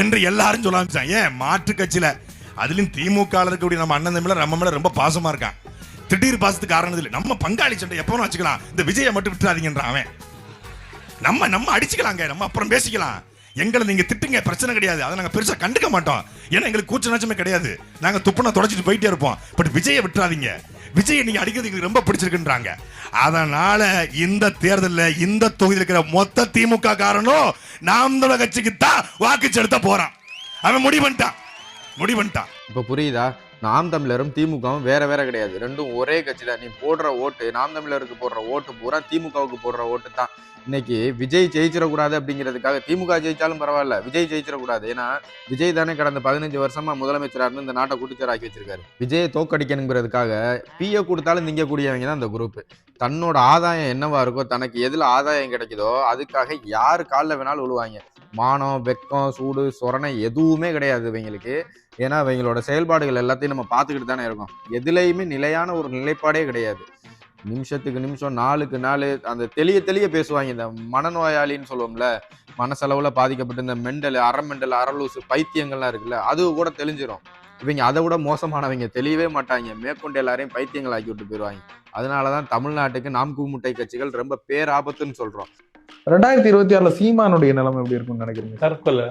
என்று எல்லாரும் சொல்ல ஆரம்பிச்சாங்க. ஏன் மாற்று கட்சியில அதுலயும் திமுக இருக்கக்கூடிய நம்ம அண்ணன் தம்பில நம்ம மேல ரொம்ப பாசமா இருக்கான். திடீர் பாசத்துக்கு காரணம் இல்லை, நம்ம பங்காளி சண்டை எப்பவும் வச்சுக்கலாம், இந்த விஜயை மட்டும் விட்டுறாதீங்கன்றான் அவன். நம்ம அடிச்சுக்கலாங்க, நம்ம அப்புறம் பேசிக்கலாம், எங்களை நீங்க திட்டுங்க, பிரச்சனை கிடையாது, அதை நாங்க பெருசா கண்டுக்க மாட்டோம், ஏன்னா எங்களுக்கு கூச்ச நாச்சமே கிடையாது, நாங்க துப்புனா தொடச்சிட்டு போயிட்டே இருப்போம். பட் விஜயை விட்டுறாதீங்க, விஜயை நீங்க அடிக்கிறது எங்களுக்கு ரொம்ப பிடிச்சிருக்குன்றாங்க. அதனால இந்த தேர்தலில் இந்த தொகுதியில் இருக்கிற மொத்த திமுக காரனும் நாம் தமிழர் கட்சிக்கு தான் வாக்கு செலுத்த போறான். அவன் முடிவன்ட்டான். இப்ப புரியுதா? நாம் தமிழரும் திமுகவும் வேற வேற கிடையாது, ரெண்டும் ஒரே கட்சி தான். நீ போடுற ஓட்டு, நாம் தமிழருக்கு போடுற ஓட்டு பூரா திமுகவுக்கு போடுற ஓட்டு தான். இன்னைக்கு விஜய் ஜெயிச்சிடக்கூடாது அப்படிங்கிறதுக்காக திமுக ஜெயிச்சாலும் பரவாயில்ல, விஜய் ஜெயிச்சிடக்கூடாது. ஏன்னா விஜய் தானே கடந்த 15 வருஷமா முதலமைச்சராக இருந்து இந்த நாட்டை குட்டிச்சராக்கி வச்சிருக்காரு. விஜயை தோக்கடிக்கணுங்கிறதுக்காக பிய கொடுத்தாலும் திங்கக்கூடியவங்க தான் இந்த குரூப். தன்னோட ஆதாயம் என்னவா இருக்கோ, தனக்கு எதுல ஆதாயம் கிடைக்குதோ அதுக்காக யாரு காலில் வேணாலும் விழுவாங்க. மானம், வெக்கம், சூடு, சொரணை எதுவுமே கிடையாது இவங்களுக்கு. ஏன்னா இவங்களோட செயல்பாடுகள் எல்லாத்தையும் நம்ம பார்த்துக்கிட்டு தானே இருக்கோம். எதுலையுமே நிலையான ஒரு நிலைப்பாடே கிடையாது. நிமிஷத்துக்கு நிமிஷம், நாளுக்கு நாள் அந்த தெளிய பேசுவாங்க. இந்த மனநோயாளின்னு சொல்லுவோம்ல, மனசளவுல பாதிக்கப்பட்டு இந்த மெண்டல், அறமெண்டல், அரலூசு பைத்தியங்கள்லாம் இருக்குல்ல, அது கூட தெளிஞ்சிடும். இவங்க அதை விட மோசமானவங்க, தெளியவே மாட்டாங்க, மேற்கொண்டு எல்லாரையும் பைத்தியங்கள் ஆக்கி விட்டு போயிடுவாங்க. அதனாலதான் தமிழ்நாட்டுக்கு நாம் கூமுட்டை கட்சிகள் ரொம்ப பேராபத்துன்னு சொல்றோம். 2026 சீமானுடைய நிலைமை எப்படி இருக்கும்னு நினைக்கிறீங்க? தற்கொலை